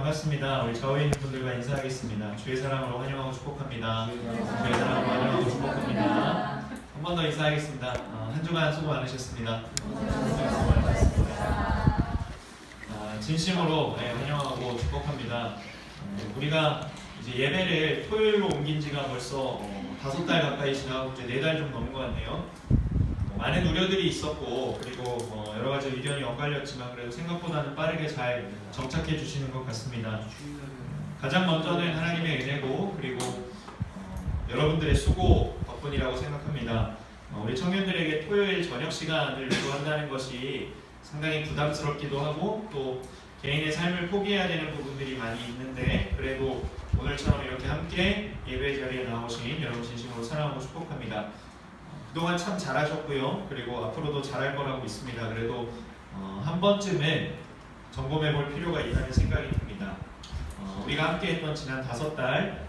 반갑습니다. 우리 좌우에 있는 분들과 인사하겠습니다. 주의 사랑으로 환영하고 축복합니다. 주의 사랑으로 환영하고 축복합니다. 한 번 더 인사하겠습니다. 한 주간 수고 많으셨습니다. 진심으로 환영하고 축복합니다. 우리가 이제 예배를 토요일로 옮긴 지가 벌써 5달 가까이 지나고 이제 4달 좀 넘은 것 같네요. 많은 우려들이 있었고 그리고 여러 가지 의견이 엇갈렸지만 그래도 생각보다는 빠르게 잘 정착해 주시는 것 같습니다. 가장 먼저는 하나님의 은혜고 그리고 여러분들의 수고 덕분이라고 생각합니다. 우리 청년들에게 토요일 저녁 시간을 요구한다는 것이 상당히 부담스럽기도 하고 또 개인의 삶을 포기해야 되는 부분들이 많이 있는데 그래도 오늘처럼 이렇게 함께 예배 자리에 나오신 여러분 진심으로 사랑하고 축복합니다. 그동안 참 잘하셨고요. 그리고 앞으로도 잘할 거라고 믿습니다. 그래도 한 번쯤은 점검해 볼 필요가 있다는 생각이 듭니다. 우리가 함께 했던 지난 5달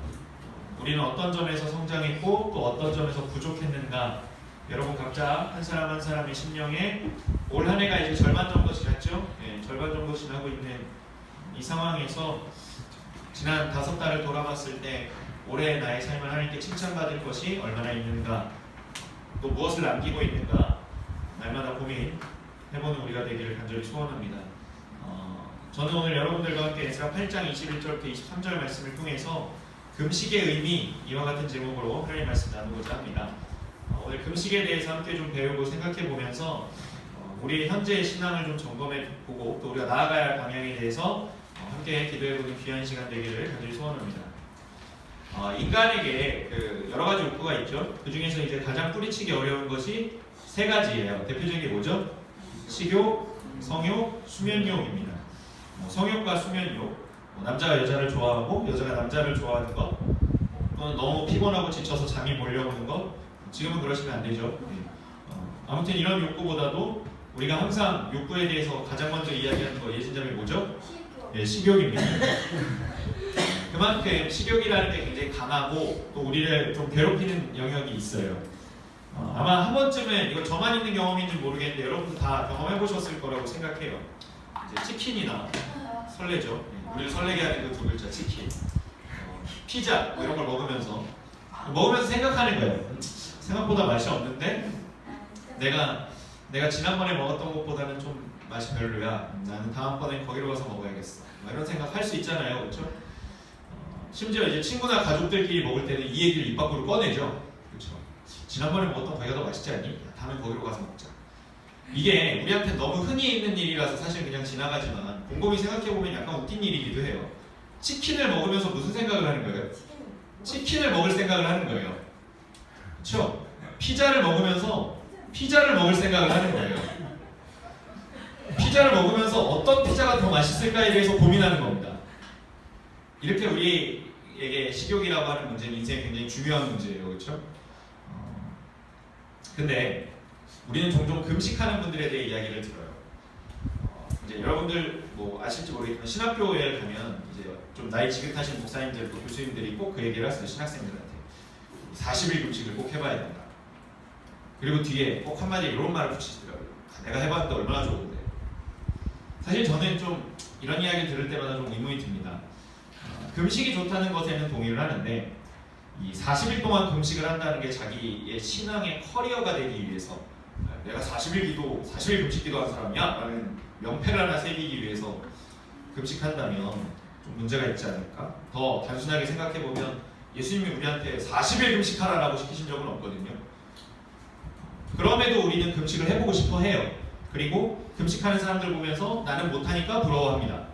우리는 어떤 점에서 성장했고 또 어떤 점에서 부족했는가 여러분 각자 한 사람 한 사람의 심령에 올 한 해가 이제 절반 정도 지났죠? 네, 절반 정도 지나고 있는 이 상황에서 지난 5달을 돌아봤을 때 올해 나의 삶을 하나님께 칭찬받을 것이 얼마나 있는가 또 무엇을 남기고 있는가 날마다 고민해보는 우리가 되기를 간절히 소원합니다. 저는 오늘 여러분들과 함께 에스라 8장 21절부터 23절 말씀을 통해서 금식의 의미 이와 같은 제목으로 하나님의 말씀 나누고자 합니다. 오늘 금식에 대해서 함께 좀 배우고 생각해보면서 우리 현재의 신앙을 좀 점검해보고 또 우리가 나아가야 할 방향에 대해서 함께 기도해보는 귀한 시간 되기를 간절히 소원합니다. 인간에게 여러 가지 욕구가 있죠. 그 중에서 이제 가장 뿌리치기 어려운 것이 3가지예요. 대표적인 게 뭐죠? 식욕, 성욕, 수면욕입니다. 성욕과 수면욕, 남자가 여자를 좋아하고 여자가 남자를 좋아하는 것, 또는 너무 피곤하고 지쳐서 잠이 몰려오는 것. 지금은 그러시면 안 되죠. 아무튼 이런 욕구보다도 우리가 항상 욕구에 대해서 가장 먼저 이야기하는 거 예신점이 뭐죠? 식욕입니다. 그만큼 식욕이라는 게 굉장히 강하고 또 우리를 좀 괴롭히는 영역이 있어요. 아마 한 번쯤은 이거 저만 있는 경험인지 모르겠는데 여러분도 다 경험해 보셨을 거라고 생각해요. 이제 치킨이나 설레죠. 우리를 설레게 하는 그 2글자 치킨, 피자 뭐 이런 걸 먹으면서 생각하는 거예요. 생각보다 맛이 없는데 내가 지난번에 먹었던 것보다는 좀 맛이 별로야. 나는 다음번엔 거기로 가서 먹어야겠어. 이런 생각 할 수 있잖아요, 그렇죠? 심지어 이제 친구나 가족들끼리 먹을 때는 이 얘기를 입 밖으로 꺼내죠. 그렇죠? 지난번에 먹었던 거기가 더 맛있지 않니? 다음엔 거기로 가서 먹자. 이게 우리한테 너무 흔히 있는 일이라서 사실 그냥 지나가지만 곰곰이 생각해보면 약간 웃긴 일이기도 해요. 치킨을 먹으면서 무슨 생각을 하는 거예요? 치킨을 먹을 생각을 하는 거예요. 그렇죠? 피자를 먹으면서 피자를 먹을 생각을 하는 거예요. 피자를 먹으면서 어떤 피자가 더 맛있을까에 대해서 고민하는 겁니다. 이렇게 우리에게 식욕이라고 하는 문제는 인생에 굉장히 중요한 문제예요. 그렇죠? 근데 우리는 종종 금식하는 분들에 대해 이야기를 들어요. 이제 여러분들 뭐 아실지 모르겠지만 신학교에 가면 이제 좀 나이 지긋하신 목사님들 또 교수님들이 꼭 그 얘기를 하세요. 신학생들한테 40일 금식을 꼭 해봐야 된다. 그리고 뒤에 꼭 한마디 이런 말을 붙이시더라고요. 내가 해봤는데 얼마나 좋은데. 사실 저는 좀 이런 이야기 들을 때마다 좀 의문이 듭니다. 금식이 좋다는 것에는 동의를 하는데 이 40일 동안 금식을 한다는 게 자기의 신앙의 커리어가 되기 위해서 내가 40일 금식 기도한 사람이야? 라는 명패를 하나 새기기 위해서 금식한다면 좀 문제가 있지 않을까? 더 단순하게 생각해보면 예수님이 우리한테 40일 금식하라라고 시키신 적은 없거든요. 그럼에도 우리는 금식을 해보고 싶어 해요. 그리고 금식하는 사람들 보면서 나는 못하니까 부러워합니다.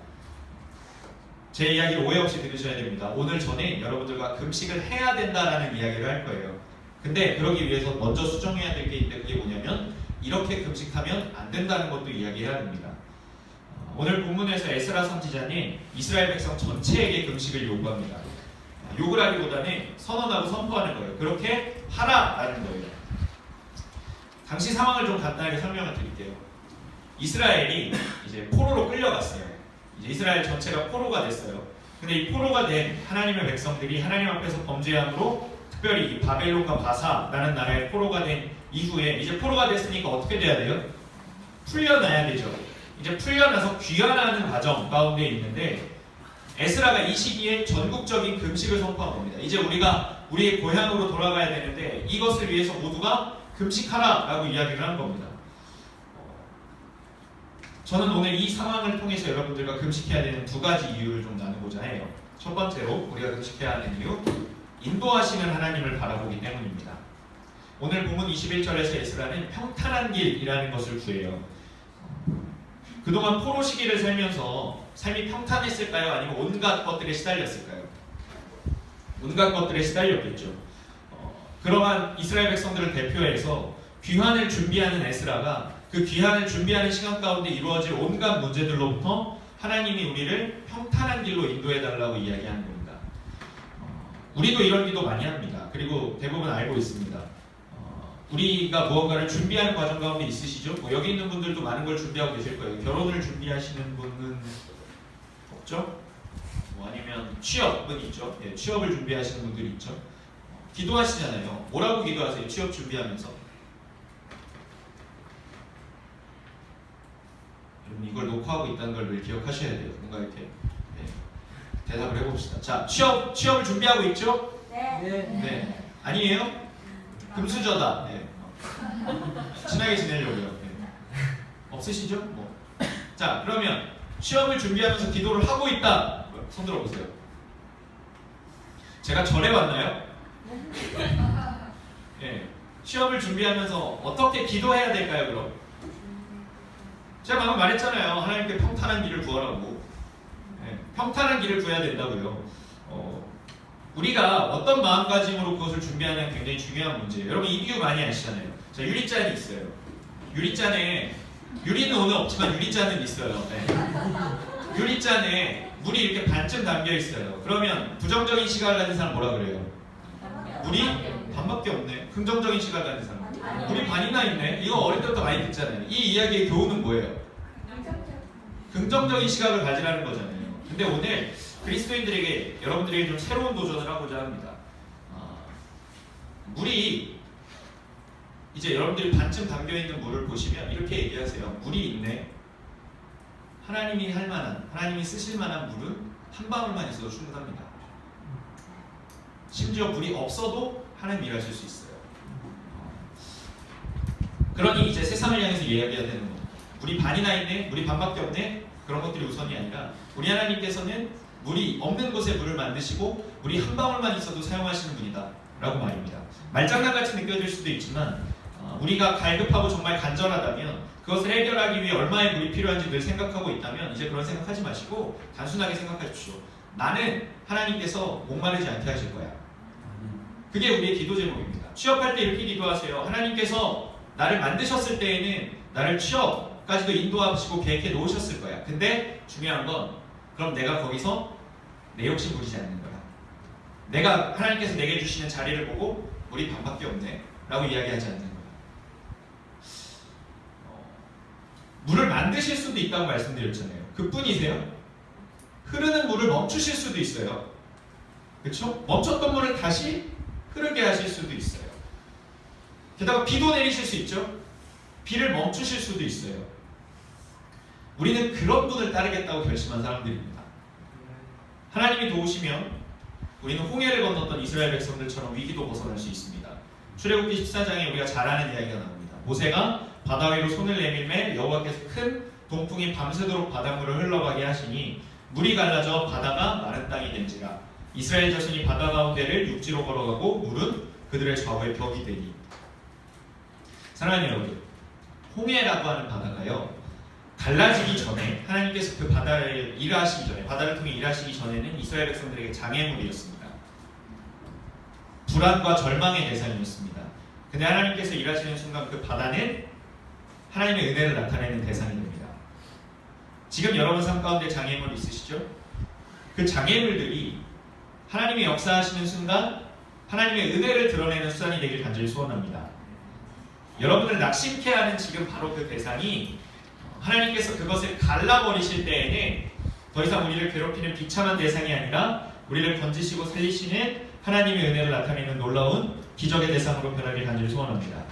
제 이야기를 오해 없이 들으셔야 됩니다. 오늘 저는 여러분들과 금식을 해야 된다라는 이야기를 할 거예요. 근데 그러기 위해서 먼저 수정해야 될 게 있는데 그게 뭐냐면 이렇게 금식하면 안 된다는 것도 이야기해야 됩니다. 오늘 본문에서 에스라 선지자는 이스라엘 백성 전체에게 금식을 요구합니다. 욕을 하기보다는 선언하고 선포하는 거예요. 그렇게 하라라는 거예요. 당시 상황을 좀 간단하게 설명을 드릴게요. 이스라엘이 이제 포로로 끌려갔어요. 이제 이스라엘 전체가 포로가 됐어요. 근데 이 포로가 된 하나님의 백성들이 하나님 앞에서 범죄함으로 특별히 이 바벨론과 바사라는 나라의 포로가 된 이후에 이제 포로가 됐으니까 어떻게 돼야 돼요? 풀려나야 되죠. 이제 풀려나서 귀환하는 과정 가운데 있는데 에스라가 이 시기에 전국적인 금식을 선포한 겁니다. 이제 우리가 우리의 고향으로 돌아가야 되는데 이것을 위해서 모두가 금식하라 라고 이야기를 한 겁니다. 저는 오늘 이 상황을 통해서 여러분들과 금식해야 되는 두 가지 이유를 좀 나누고자 해요. 첫 번째로 우리가 금식해야 하는 이유, 인도하시는 하나님을 바라보기 때문입니다. 오늘 본문 21절에서 에스라는 평탄한 길이라는 것을 구해요. 그동안 포로 시기를 살면서 삶이 평탄했을까요? 아니면 온갖 것들에 시달렸을까요? 온갖 것들에 시달렸겠죠. 그러한 이스라엘 백성들을 대표해서 귀환을 준비하는 에스라가 그 귀환을 준비하는 시간 가운데 이루어질 온갖 문제들로부터 하나님이 우리를 평탄한 길로 인도해달라고 이야기하는 겁니다. 우리도 이런 기도 많이 합니다. 그리고 대부분 알고 있습니다. 우리가 무언가를 준비하는 과정 가운데 있으시죠? 여기 있는 분들도 많은 걸 준비하고 계실 거예요. 결혼을 준비하시는 분은 없죠? 아니면 취업은 있죠? 예, 취업을 준비하시는 분들이 있죠? 기도하시잖아요. 뭐라고 기도하세요? 취업 준비하면서? 여러분 이걸 녹화하고 있다는 걸 늘 기억하셔야 돼요. 뭔가 이렇게 대답을 해봅시다. 자, 취업을 준비하고 있죠? 네. 아니에요? 금수저다. 네. 친하게 지내려고요. 네. 없으시죠? 뭐. 자, 그러면 취업을 준비하면서 기도를 하고 있다. 손 들어보세요. 제가 절에 왔나요? 네. 취업을 준비하면서 어떻게 기도해야 될까요, 그럼? 제가 방금 말했잖아요. 하나님께 평탄한 길을 구하라고. 네. 평탄한 길을 구해야 된다고요. 우리가 어떤 마음가짐으로 그것을 준비하는 게 굉장히 중요한 문제예요. 여러분 이 비유 많이 아시잖아요. 자, 유리잔이 있어요. 유리는 오늘 없지만 유리잔은 있어요. 네. 유리잔에 물이 이렇게 반쯤 담겨 있어요. 그러면 부정적인 시각을 가진 사람 뭐라 그래요? 물이 반밖에 없네. 긍정적인 시각을 가진 사람 물이 반이나 있네. 이거 어릴 때부터 많이 듣잖아요. 이 이야기의 교훈은 뭐예요? 긍정적인 시각을 가지라는 거잖아요. 근데 오늘 그리스도인들에게 여러분들에게 좀 새로운 도전을 하고자 합니다. 물이 이제 여러분들이 반쯤 담겨있는 물을 보시면 이렇게 얘기하세요. 물이 있네. 하나님이 할 만한, 하나님이 쓰실 만한 물은 한 방울만 있어도 충분합니다. 심지어 물이 없어도 하나님 일하실 수 있어요. 그러니 이제 세상을 향해서 이야기해야 되는 겁니다. 물이 반이나 있네, 물이 반밖에 없네. 그런 것들이 우선이 아니라 우리 하나님께서는 물이 없는 곳에 물을 만드시고 물이 한 방울만 있어도 사용하시는 분이다 라고 말입니다. 말장난같이 느껴질 수도 있지만 우리가 갈급하고 정말 간절하다면 그것을 해결하기 위해 얼마의 물이 필요한지 늘 생각하고 있다면 이제 그런 생각하지 마시고 단순하게 생각하십시오. 나는 하나님께서 목마르지 않게 하실 거야. 그게 우리의 기도 제목입니다. 취업할 때 이렇게 기도하세요. 하나님께서 나를 만드셨을 때에는 나를 취업까지도 인도하시고 계획해 놓으셨을 거야. 근데 중요한 건 그럼 내가 거기서 내 욕심 부리지 않는 거야. 내가 하나님께서 내게 주시는 자리를 보고 물이 반밖에 없네 라고 이야기하지 않는 거야. 물을 만드실 수도 있다고 말씀드렸잖아요. 그뿐이세요? 흐르는 물을 멈추실 수도 있어요. 그렇죠? 멈췄던 물을 다시 흐르게 하실 수도 있어요. 게다가 비도 내리실 수 있죠? 비를 멈추실 수도 있어요. 우리는 그런 분을 따르겠다고 결심한 사람들입니다. 하나님이 도우시면 우리는 홍해를 건넜던 이스라엘 백성들처럼 위기도 벗어날 수 있습니다. 출애굽기 14장에 우리가 잘 아는 이야기가 나옵니다. 모세가 바다 위로 손을 내밀매 여호와께서 큰 동풍이 밤새도록 바닷물을 흘러가게 하시니 물이 갈라져 바다가 마른 땅이 된지라. 이스라엘 자손이 바다 가운데를 육지로 걸어가고 물은 그들의 좌우에 벽이 되니. 사랑하는 여러분, 홍해라고 하는 바다가요 갈라지기 전에 하나님께서 그 바다를 일하시기 전에 바다를 통해 일하시기 전에는 이스라엘 백성들에게 장애물이었습니다. 불안과 절망의 대상이었습니다. 근데 하나님께서 일하시는 순간 그 바다는 하나님의 은혜를 나타내는 대상이 됩니다. 지금 여러분 삶 가운데 장애물 있으시죠? 그 장애물들이 하나님의 역사하시는 순간 하나님의 은혜를 드러내는 수단이 되길 간절히 소원합니다. 여러분을 낙심케 하는 지금 바로 그 대상이 하나님께서 그것을 갈라버리실 때에는 더 이상 우리를 괴롭히는 비참한 대상이 아니라 우리를 건지시고 살리시는 하나님의 은혜를 나타내는 놀라운 기적의 대상으로 변하길 간절히 소원합니다.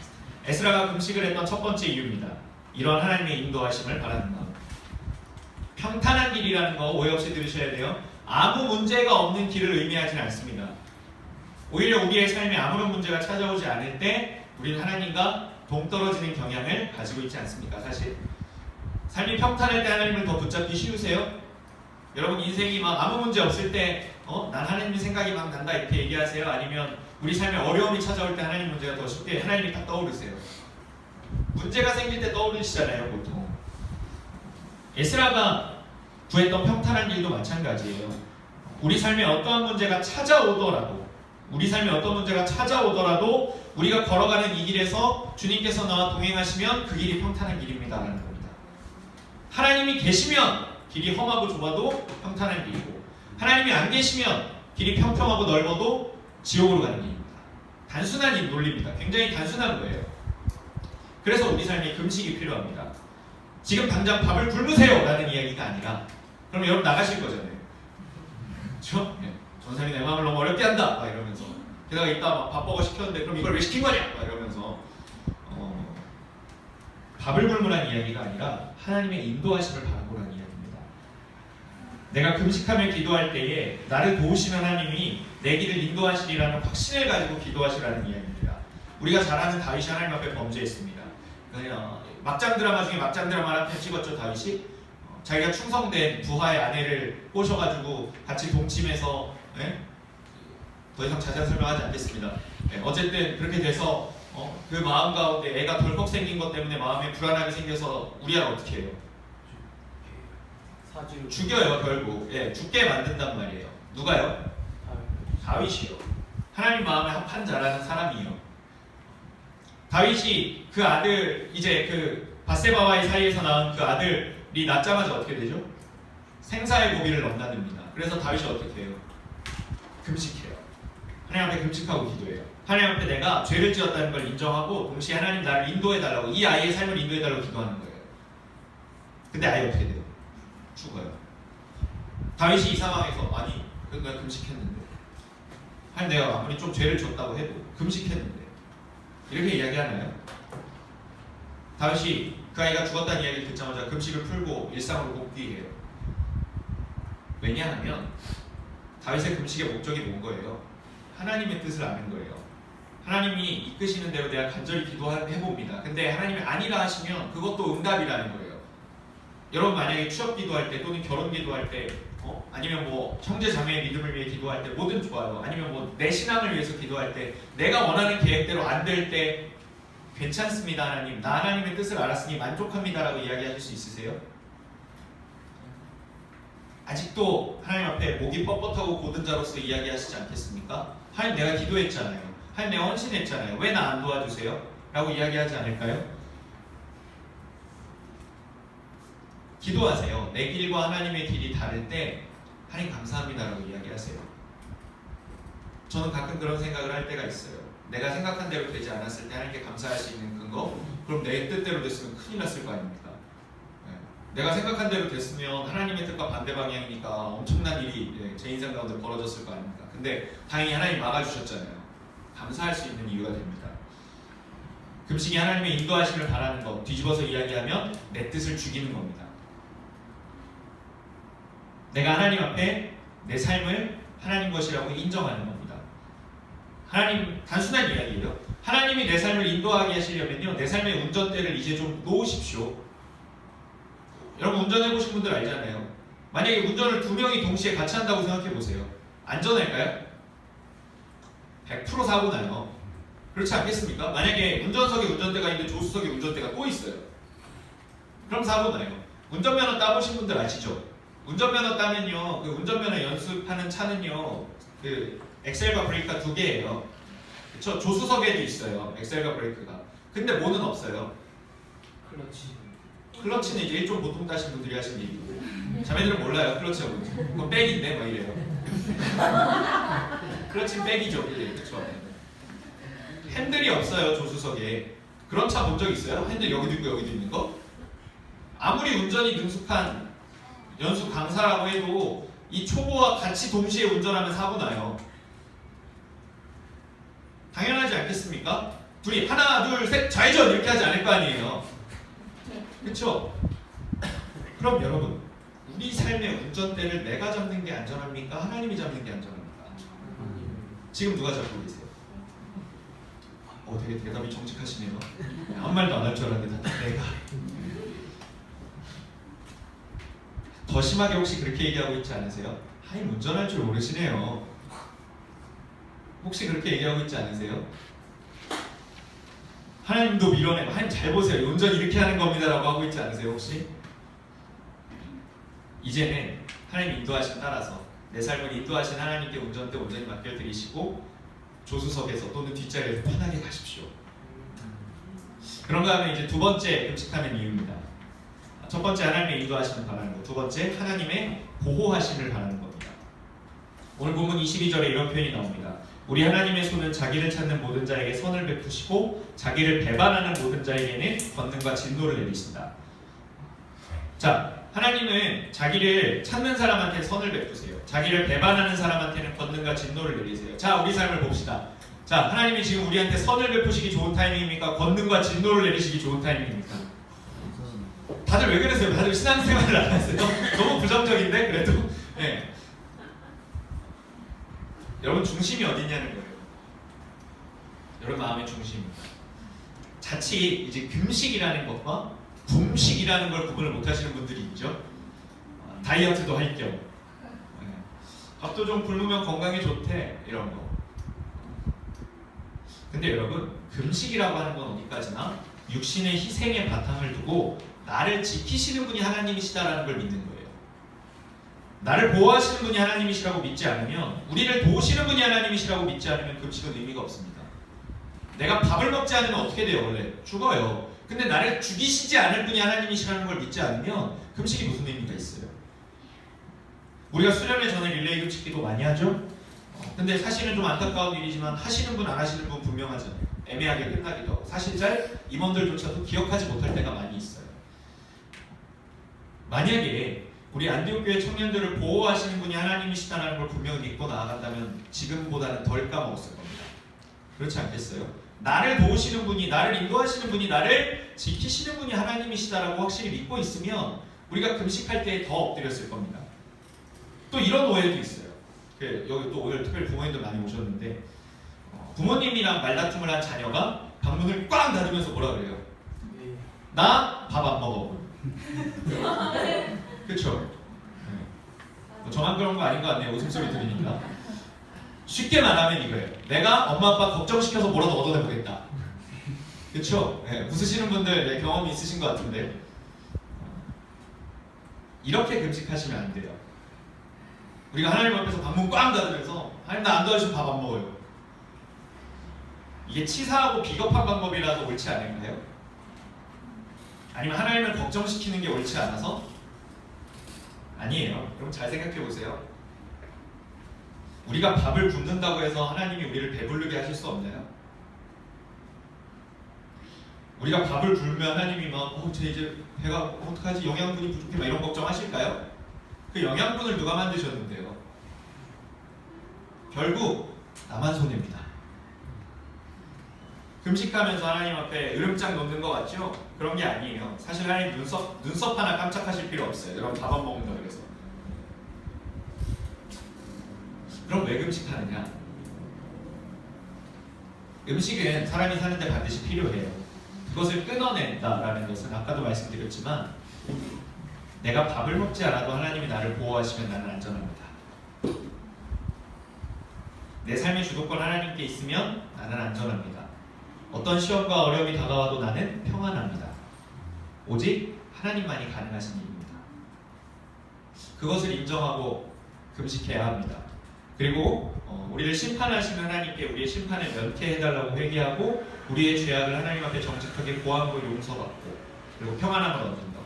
에스라가 금식을 했던 첫 번째 이유입니다. 이러한 하나님의 인도하심을 바라는 마음. 평탄한 길이라는 거 오해 없이 들으셔야 돼요. 아무 문제가 없는 길을 의미하지는 않습니다. 오히려 우리의 삶에 아무런 문제가 찾아오지 않을 때 우리는 하나님과 동떨어지는 경향을 가지고 있지 않습니까? 사실 삶이 평탄할 때 하나님을 더 붙잡기 쉬우세요? 여러분 인생이 막 아무 문제 없을 때 난 하나님 생각이 막 난다 이렇게 얘기하세요? 아니면 우리 삶에 어려움이 찾아올 때 하나님 문제가 더 쉽게 하나님이 딱 떠오르세요? 문제가 생길 때 떠오르시잖아요 보통. 에스라가 구했던 평탄한 길도 마찬가지예요. 우리 삶에 어떠한 문제가 찾아오더라도 우리가 걸어가는 이 길에서 주님께서 나와 동행하시면 그 길이 평탄한 길입니다라는 겁니다. 하나님이 계시면 길이 험하고 좁아도 평탄한 길이고 하나님이 안 계시면 길이 평평하고 넓어도 지옥으로 가는 길입니다. 단순한 논리입니다. 굉장히 단순한 거예요. 그래서 우리 삶에 금식이 필요합니다. 지금 당장 밥을 굶으세요 라는 이야기가 아니라 그럼 여러분 나가실 거잖아요. 그렇죠? 네. 전사님이 내 마음을 너무 어렵게 한다 막 이러면서 게다가 이따 막 밥버거 시켰는데 그럼 이걸 왜 시킨 거냐 막 이러면서 밥을 굶으라는 이야기가 아니라 하나님의 인도하심을 바라보라는 이야기입니다. 내가 금식하며 기도할 때에 나를 도우시는 하나님이 내 길을 인도하시리라는 확신을 가지고 기도하시라는 이야기입니다. 우리가 잘 아는 다윗이 하나님 앞에 범죄했습니다. 막장 드라마 중에 막장 드라마를 한 편 찍었죠. 다윗이 자기가 충성된 부하의 아내를 꼬셔가지고 같이 동침해서 더 이상 자세한 설명하지 않겠습니다. 어쨌든 그렇게 돼서 그 마음 가운데 애가 덜컥 생긴 것 때문에 마음에 불안하게 생겨서 우리아를 어떻게 해요? 죽여요 결국. 죽게 만든단 말이에요. 누가요? 다윗이요. 하나님 마음에 합한 자라는 사람이요. 다윗이 그 아들 이제 그 밧세바와의 사이에서 낳은 그 아들이 낳자마자 어떻게 되죠? 생사의 고비를 넘나듭니다. 그래서 다윗이 어떻게 해요? 금식해요. 하나님 앞에 금식하고 기도해요. 하나님 앞에 내가 죄를 지었다는 걸 인정하고 동시에 하나님 나를 인도해달라고 이 아이의 삶을 인도해달라고 기도하는 거예요. 근데 아이 어떻게 돼요? 죽어요. 다윗이 이 상황에서 아니 내가 금식했는데 하나님 내가 아무리 좀 죄를 졌다고 해도 금식했는데 이렇게 이야기하나요? 다윗이 그 아이가 죽었다는 이야기를 듣자마자 금식을 풀고 일상으로 복귀해요. 왜냐하면 다윗의 금식의 목적이 뭔 거예요? 하나님의 뜻을 아는 거예요. 하나님이 이끄시는 대로 내가 간절히 기도해봅니다. 근데 하나님이 아니라 하시면 그것도 응답이라는 거예요. 여러분 만약에 취업 기도할 때 또는 결혼 기도할 때 아니면 뭐 형제 자매의 믿음을 위해 기도할 때 뭐든 좋아요. 아니면 뭐 내 신앙을 위해서 기도할 때 내가 원하는 계획대로 안 될 때 괜찮습니다 하나님, 나 하나님의 뜻을 알았으니 만족합니다 라고 이야기하실 수 있으세요? 아직도 하나님 앞에 목이 뻣뻣하고 고든 자로서 이야기하시지 않겠습니까? 하나님 내가 기도했잖아요. 하나님 내가 헌신했잖아요. 왜 나 안 도와주세요? 라고 이야기하지 않을까요? 기도하세요. 내 길과 하나님의 길이 다를 때 하나님 감사합니다 라고 이야기하세요. 저는 가끔 그런 생각을 할 때가 있어요. 내가 생각한 대로 되지 않았을 때 하나님께 감사할 수 있는 근거? 그럼 내 뜻대로 됐으면 큰일 났을 거 아닙니까? 내가 생각한 대로 됐으면 하나님의 뜻과 반대 방향이니까 엄청난 일이 제 인생 가운데 벌어졌을 거 아닙니까? 근데 다행히 하나님 막아주셨잖아요. 감사할 수 있는 이유가 됩니다. 금식이 하나님의 인도하심을 바라는 것, 뒤집어서 이야기하면 내 뜻을 죽이는 겁니다. 내가 하나님 앞에 내 삶을 하나님 것이라고 인정하는 겁니다. 하나님, 단순한 이야기예요. 하나님이 내 삶을 인도하게 하시려면요, 내 삶의 운전대를 이제 좀 놓으십시오. 여러분 운전해보신 분들 알잖아요. 만약에 운전을 두 명이 동시에 같이 한다고 생각해보세요. 안전할까요? 100% 사고 나요. 그렇지 않겠습니까? 만약에 운전석에 운전대가 있는데 조수석에 운전대가 또 있어요. 그럼 사고 나요. 운전면허 따보신 분들 아시죠? 운전면허 따면요, 그 운전면허 연습하는 차는요, 그 엑셀과 브레이크가 두 개예요. 그쵸? 조수석에도 있어요. 엑셀과 브레이크가. 근데 뭐는 없어요? 클러치는 이제 일종 보통 따신 분들이 하신 얘기고, 자매들은 몰라요. 클러치가 뭔지. 그건 백인데 막 이래요. 클러치는 백이죠. 그쵸? 핸들이 없어요. 조수석에. 그런 차 본 적 있어요? 핸들 여기도 있고 여기도 있는 거? 아무리 운전이 능숙한 연수 강사라고 해도 이 초보와 같이 동시에 운전하면 사고 나요. 당연하지 않겠습니까? 둘이 하나 둘 셋 좌회전 이렇게 하지 않을 거 아니에요. 그렇죠? 그럼 여러분 우리 삶의 운전대를 내가 잡는 게 안전합니까? 하나님이 잡는 게 안전합니까? 지금 누가 잡고 계세요? 되게 대답이 정직하시네요. 아무 말도 안 할 줄 알았는데 내가. 더 심하게 혹시 그렇게 얘기하고 있지 않으세요? 하나님 운전할 줄 모르시네요. 혹시 그렇게 얘기하고 있지 않으세요? 하나님도 밀어내고 하나님 잘 보세요. 운전 이렇게 하는 겁니다 라고 하고 있지 않으세요 혹시? 이제는 하나님 인도하심 따라서 내 삶을 인도하신 하나님께 운전대 온전히 맡겨드리시고 조수석에서 또는 뒷자리에서 편하게 가십시오. 그런가 하면 이제 두 번째 금식하는 이유입니다. 첫 번째 하나님의 인도하심을 바라는 것, 두 번째 하나님의 보호하심을 바라는 겁니다. 오늘 본문 22절에 이런 표현이 나옵니다. 우리 하나님의 손은 자기를 찾는 모든 자에게 선을 베푸시고 자기를 배반하는 모든 자에게는 권능과 진노를 내리신다. 자, 하나님은 자기를 찾는 사람한테 선을 베푸세요. 자기를 배반하는 사람한테는 권능과 진노를 내리세요. 자, 우리 삶을 봅시다. 자, 하나님이 지금 우리한테 선을 베푸시기 좋은 타이밍입니까? 권능과 진노를 내리시기 좋은 타이밍입니까? 다들 왜 그러세요? 다들 신앙생활을 안 하세요? 너무 부정적인데 그래도. 네. 여러분 중심이 어디냐는 거예요. 여러분 마음의 중심입니다. 자칫 이제 금식이라는 것과 굶식이라는 걸 구분을 못하시는 분들이 있죠. 다이어트도 할 겸 밥도 좀 굶으면 건강에 좋대 이런 거. 근데 여러분 금식이라고 하는 건 어디까지나 육신의 희생의 바탕을 두고 나를 지키시는 분이 하나님이시다라는 걸 믿는 거예요. 나를 보호하시는 분이 하나님이시라고 믿지 않으면, 우리를 도우시는 분이 하나님이시라고 믿지 않으면 금식은 의미가 없습니다. 내가 밥을 먹지 않으면 어떻게 돼요? 원래 죽어요. 근데 나를 죽이시지 않을 분이 하나님이시라는 걸 믿지 않으면 금식이 무슨 의미가 있어요? 우리가 수련회 전에 릴레이 금식기도 많이 하죠? 근데 사실은 좀 안타까운 일이지만 하시는 분 안 하시는 분 분명하잖아요. 애매하게 끝나기도 하고 사실 잘 임원들조차도 기억하지 못할 때가 많이 있어요. 만약에 우리 안디옥교회 청년들을 보호하시는 분이 하나님이시다는 걸 분명히 믿고 나아간다면 지금보다는 덜 까먹었을 겁니다. 그렇지 않겠어요? 나를 도우시는 분이, 나를 인도하시는 분이, 나를 지키시는 분이 하나님이시다라고 확실히 믿고 있으면 우리가 금식할 때 더 엎드렸을 겁니다. 또 이런 오해도 있어요. 여기 또 오늘 특별히 부모님들 많이 오셨는데 부모님이랑 말다툼을 한 자녀가 방문을 꽝 닫으면서 뭐라 그래요? 나 밥 안 먹어. 그쵸? 저만 그런 거 아닌 것 같네요. 웃음소리 들으니까. 쉽게 말하면 이거예요. 내가 엄마 아빠 걱정시켜서 뭐라도 얻어내보겠다. 그쵸? 네, 웃으시는 분들 네, 경험이 있으신 것 같은데 이렇게 금식하시면 안 돼요. 우리가 하나님 앞에서 방문 꽝 닫으면서 하나님 나 안 도와주시면 밥 안 먹어요. 이게 치사하고 비겁한 방법이라서 옳지 않을까요? 아니면 하나님을 걱정시키는 게 옳지 않아서? 아니에요. 여러분 잘 생각해 보세요. 우리가 밥을 굶는다고 해서 하나님이 우리를 배부르게 하실 수 없나요? 우리가 밥을 굶으면 하나님이 막 쟤 이제 배가 어떡하지? 영양분이 부족해 막 이런 걱정하실까요? 그 영양분을 누가 만드셨는데요? 결국 나만 손해입니다. 금식하면서 하나님 앞에 으름장 놓는 것 같죠? 그런 게 아니에요. 사실 하나님 눈썹 하나 깜짝하실 필요 없어요. 여러분 밥 안 먹는다 그래서. 그럼 왜 금식하느냐? 음식은 사람이 사는데 반드시 필요해요. 그것을 끊어낸다라는 것은 아까도 말씀드렸지만 내가 밥을 먹지 않아도 하나님이 나를 보호하시면 나는 안전합니다. 내 삶의 주도권 하나님께 있으면 나는 안전합니다. 어떤 시험과 어려움이 다가와도 나는 평안합니다. 오직 하나님만이 가능하신 일입니다. 그것을 인정하고 금식해야 합니다. 그리고 우리를 심판하시는 하나님께 우리의 심판을 면케해달라고 회개하고 우리의 죄악을 하나님 앞에 정직하게 고함으로 용서받고 그리고 평안함을 얻는 것.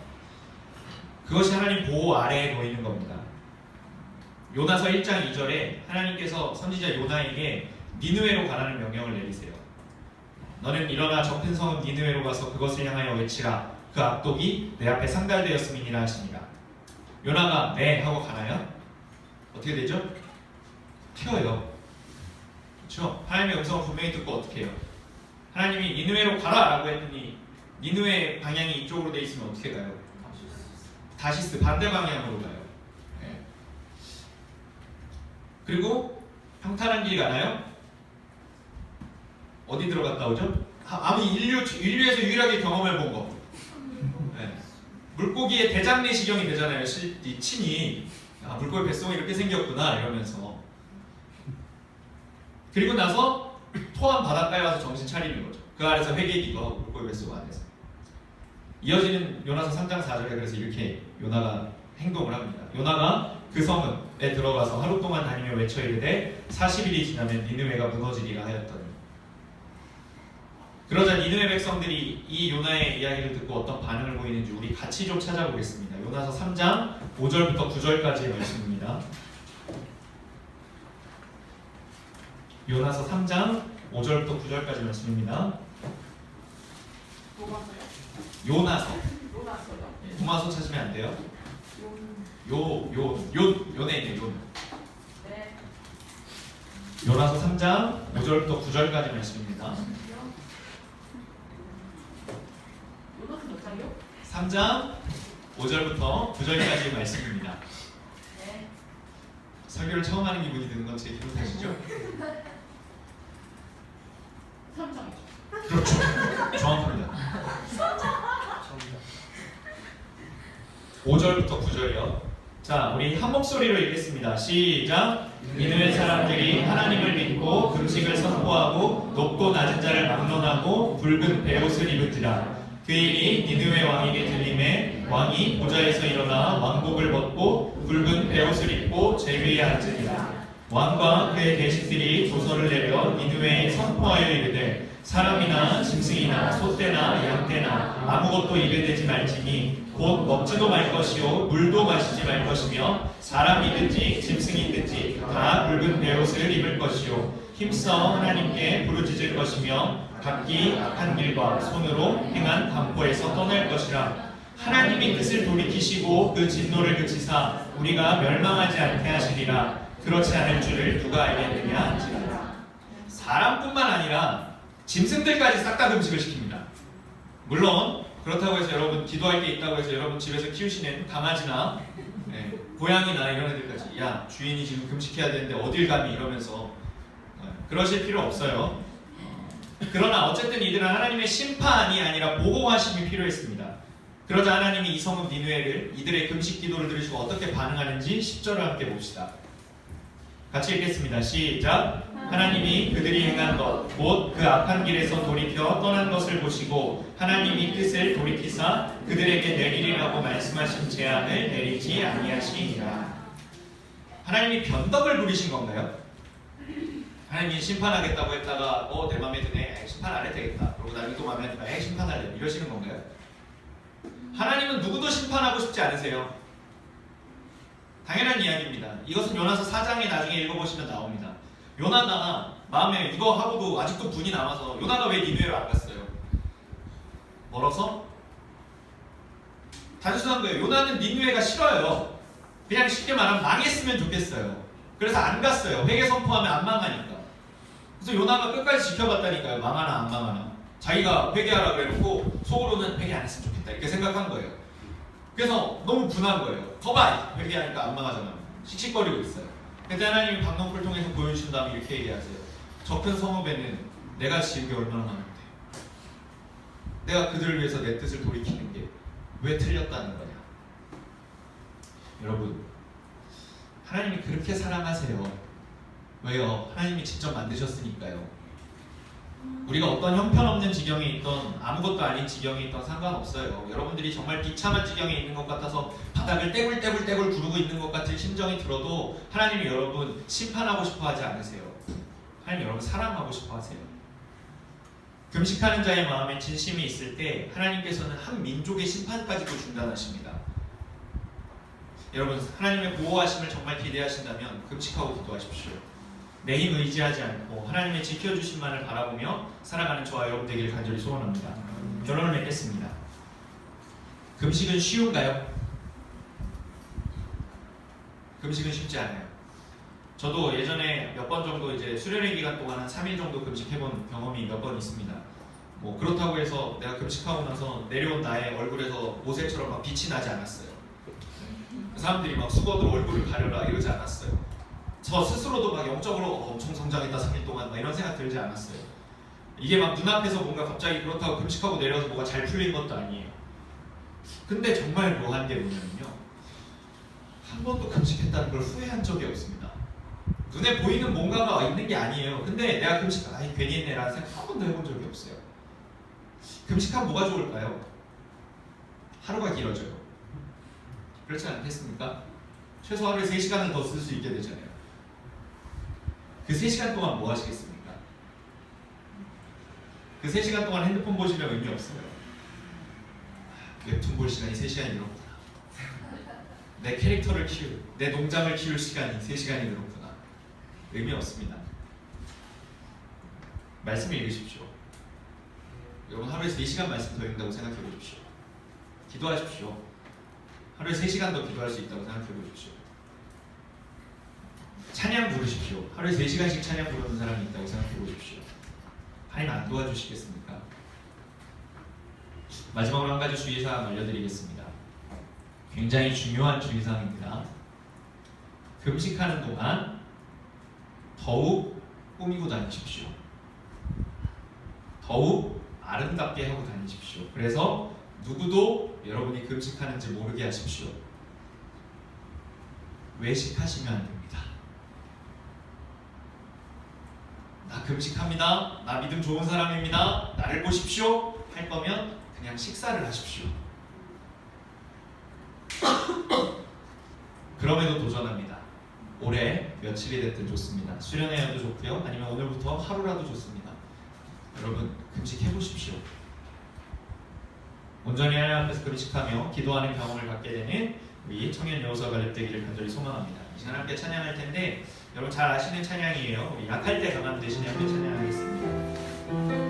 그것이 하나님 보호 아래에 놓이는 겁니다. 요나서 1장 2절에 하나님께서 선지자 요나에게 니느웨로 가라는 명령을 내리세요. 너는 일어나 저 큰 성읍 니느웨로 가서 그것을 향하여 외치라. 그 악독이 내 앞에 상달되었음이니라 하시니라. 요나가 네 하고 가나요? 어떻게 되죠? 튀어요. 그렇죠? 하나님의 음성을 분명히 듣고 어떻게 해요? 하나님이 니느웨로 가라 라고 했더니 니느웨 방향이 이쪽으로 돼 있으면 어떻게 가요? 다시스 반대 방향으로 가요. 네. 그리고 평탄한 길 가나요? 어디 들어갔다 오죠? 인류에서 유일하게 경험해 본 거. 네. 물고기의 대장 내시경이 되잖아요. 이 친이 물고기 뱃속이 이렇게 생겼구나 이러면서. 그리고 나서 토한 바닷가에 와서 정신 차리는 거죠. 그 아래서 회개기도 하고 물고기 뱃속 안에서. 이어지는 요나서 3장 4절에 그래서 이렇게 요나가 행동을 합니다. 요나가 그 성에 들어가서 하루 동안 다니며 외쳐 이르되 40일이 지나면 니느웨가 무너지리라 하였더니. 그러자 니느웨 백성들이 이 요나의 이야기를 듣고 어떤 반응을 보이는지 우리 같이 좀 찾아보겠습니다. 요나서 3장 5절부터 9절까지의 말씀입니다. 요나서 3장 5절부터 9절까지 말씀입니다. 요나서. 도마서 찾으면 안 돼요. 요네 있네, 요. 네. 요나서 3장 5절부터 9절까지 말씀입니다. 요나서 몇 장이요? 3장 5절부터 9절까지의 말씀입니다. 네. 설교를 처음 하는 기분이 드는 건 제 기분 탓이죠? 3장이죠. 그렇죠. 정확합니다. 5절부터 9절이요. 자, 우리 한 목소리로 읽겠습니다. 시작. 니느웨 사람들이 하나님을 믿고 금식을 선포하고 높고 낮은 자를 막론하고 붉은 베옷을 입은지라. 그 일이 니느웨 왕에게 들림에 왕이 보좌에서 일어나 왕복을 벗고 붉은 베옷을 입고 제위에 앉으니라. 왕과 그의 대신들이 조서를 내려 니느웨에 선포하여 이르되 사람이나 짐승이나 소떼나 양떼나 아무것도 입에 대지 말지니 곧 먹지도 말 것이요 물도 마시지 말 것이며 사람이든지 짐승이든지 다 붉은 베옷을 입을 것이요 힘써 하나님께 부르짖을 것이며 각기 악한 길과 손으로 행한 담보에서 떠날 것이라. 하나님이 뜻을 돌이키시고 그 진노를 그치사 우리가 멸망하지 않게 하시리라. 그렇지 않을 줄을 누가 알겠느냐 하지라. 사람뿐만 아니라 짐승들까지 싹 다 금식을 시킵니다. 물론 그렇다고 해서 여러분 기도할 게 있다고 해서 여러분 집에서 키우시는 강아지나 고양이나 이런 애들까지 야 주인이 지금 금식해야 되는데 어딜 감히 이러면서 그러실 필요 없어요. 그러나 어쨌든 이들은 하나님의 심판이 아니라 보호하심이 필요했습니다. 그러자 하나님이 이 성읍 니느웨를 이들의 금식 기도를 들으시고 어떻게 반응하는지 10절을 함께 봅시다. 같이 읽겠습니다. 시작. 하나님이 그들이 행한 것 곧 그 악한 길에서 돌이켜 떠난 것을 보시고 하나님이 뜻을 돌이키사 그들에게 내리리라고 말씀하신 재앙을 내리지 아니하시니라. 하나님이 변덕을 부리신 건가요? 하나님이 심판하겠다고 했다가 내 맘에 드네 심판 안 해도 되겠다 그러고 나중에 또 맘에 안 드네 심판할래 이러시는 건가요? 하나님은 누구도 심판하고 싶지 않으세요. 당연한 이야기입니다. 이것은 요나서 4장에 나중에 읽어보시면 나옵니다. 요나가 마음에 이거 하고도 아직도 분이 남아서 요나가 왜 니느웨로 안 갔어요? 멀어서? 단순한 거예요. 요나는 니느웨가 싫어요. 그냥 쉽게 말하면 망했으면 좋겠어요. 그래서 안 갔어요. 회개 선포하면 안 망하니까. 그래서 요나가 끝까지 지켜봤다니까요. 망하나 안 망하나. 자기가 회개하라 그래놓고 속으로는 회개 안 했으면 좋겠다 이렇게 생각한 거예요. 그래서 너무 분한 거예요. 거봐! 회개하니까 안 망하잖아. 씩씩거리고 있어요. 그때 하나님이 방송풀 통해서 보여주신 다음에 이렇게 얘기하세요. 저 큰 성읍에는 내가 지은 게 얼마나 많은데 내가 그들을 위해서 내 뜻을 돌이키는 게 왜 틀렸다는 거냐. 여러분 하나님이 그렇게 사랑하세요. 왜요? 하나님이 직접 만드셨으니까요. 우리가 어떤 형편없는 지경에 있던 아무것도 아닌 지경에 있던 상관없어요. 여러분들이 정말 비참한 지경에 있는 것 같아서 바닥을 떼굴떼굴 구르고 있는 것 같은 심정이 들어도 하나님이 여러분 심판하고 싶어 하지 않으세요. 하나님 여러분 사랑하고 싶어 하세요. 금식하는 자의 마음에 진심이 있을 때 하나님께서는 한 민족의 심판까지도 중단하십니다. 여러분 하나님의 보호하심을 정말 기대하신다면 금식하고 기도하십시오. 내 힘 의지하지 않고 하나님의 지켜주심만을 바라보며 살아가는 저와 여러분 되기를 간절히 소원합니다. 결론을 맺겠습니다. 금식은 쉬운가요? 금식은 쉽지 않아요. 저도 예전에 몇 번 정도 이제 수련회 기간 동안 한 3일 정도 금식해본 경험이 몇 번 있습니다. 뭐 그렇다고 해서 내가 금식하고 나서 내려온 나의 얼굴에서 모세처럼 막 빛이 나지 않았어요. 사람들이 막 수건으로 얼굴을 가려라 이러지 않았어요. 저 스스로도 막 영적으로 엄청 성장했다 3일 동안 막 이런 생각 들지 않았어요. 이게 막 눈앞에서 뭔가 갑자기 그렇다고 금식하고 내려서 뭐가 잘 풀린 것도 아니에요. 근데 정말 묘한 게 뭐냐면요, 한 번도 금식했다는 걸 후회한 적이 없습니다. 눈에 보이는 뭔가가 있는 게 아니에요. 근데 내가 금식 괜히 했네 라는 생각 한 번도 해본 적이 없어요. 금식하면 뭐가 좋을까요? 하루가 길어져요. 그렇지 않겠습니까? 최소 하루에 3시간은 더 쓸 수 있게 되잖아요. 그 3시간 동안 뭐 하시겠습니까? 그 3시간 동안 핸드폰 보시면 의미 없어요. 웹툰 볼 시간이 3시간이 늘었구나. 내 캐릭터를 내 농장을 키울 시간이 3시간이 늘었구나. 의미 없습니다. 말씀 읽으십시오. 여러분 하루에 3시간 말씀 더 읽는다고 생각해 보십시오. 기도하십시오. 하루에 3시간 더 기도할 수 있다고 생각해 보십시오. 찬양 부르십시오. 하루에 3시간씩 찬양 부르는 사람이 있다고 생각해 보십시오. 하나님 안 도와주시겠습니까? 마지막으로 한 가지 주의사항 알려드리겠습니다. 굉장히 중요한 주의사항입니다. 금식하는 동안 더욱 꾸미고 다니십시오. 더욱 아름답게 하고 다니십시오. 그래서 누구도 여러분이 금식하는지 모르게 하십시오. 외식하시면 안 됩니다. 나 금식합니다. 나 믿음 좋은 사람입니다. 나를 보십시오. 할 거면 그냥 식사를 하십시오. 그럼에도 도전합니다. 올해 며칠이 됐든 좋습니다. 수련회여도 좋고요. 아니면 오늘부터 하루라도 좋습니다. 여러분 금식해 보십시오. 온전히 하나님 앞에서 금식하며 기도하는 경험을 갖게 되는 우리 청년 여호수아 갈렙되기를 간절히 소망합니다. 이 시간 함께 찬양할 텐데 여러분 잘 아시는 찬양이에요. 우리 약할 때 강함 대신에 함께 찬양하겠습니다.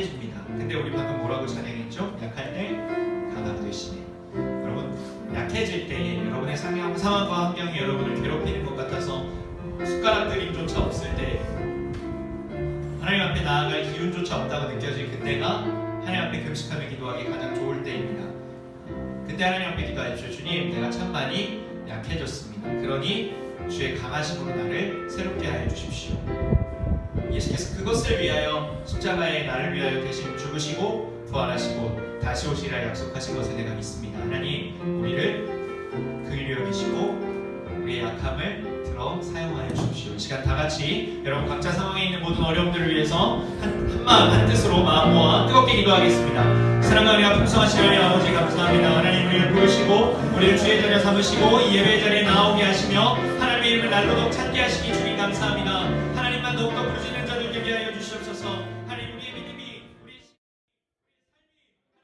약해집니다. 근데 우리 방금 뭐라고 찬양했죠? 약할 때 강함 되시네. 여러분 약해질 때 여러분의 상황과 환경이 여러분을 괴롭히는 것 같아서 숟가락 들임조차 없을 때 하나님 앞에 나아갈 기운조차 없다고 느껴질 그때가 하나님 앞에 금식하며 기도하기 가장 좋을 때입니다. 그때 하나님 앞에 기도하십시오. 주님, 내가 참 많이 약해졌습니다. 그러니 주의 강하심으로 나를 새롭게 하여 주십시오. 예수께서 그것을 위하여 십자가에 나를 위하여 대신 죽으시고 부활하시고 다시 오시리라 약속하신 것을 내가 믿습니다. 하나님, 우리를 긍휼히 여기시고 우리의 약함을 들어 사용하여 주십시오. 이 시간 다 같이 여러분 각자 상황에 있는 모든 어려움들을 위해서 한 마음 한 뜻으로 마음 모아 뜨겁게 기도하겠습니다. 사랑과 은혜가 풍성하신 하나님 아버지 감사합니다. 하나님 우리를 부르시고 우리를 주의 자녀 삼으시고 이 예배 자리에 나오게 하시며 하나님의 이름을 날로도 찾게 하시니 주님 감사합니다. 하나님만 더욱더 부르시는 자들에게 하여 주시옵소서. 하나님 우리의 믿음이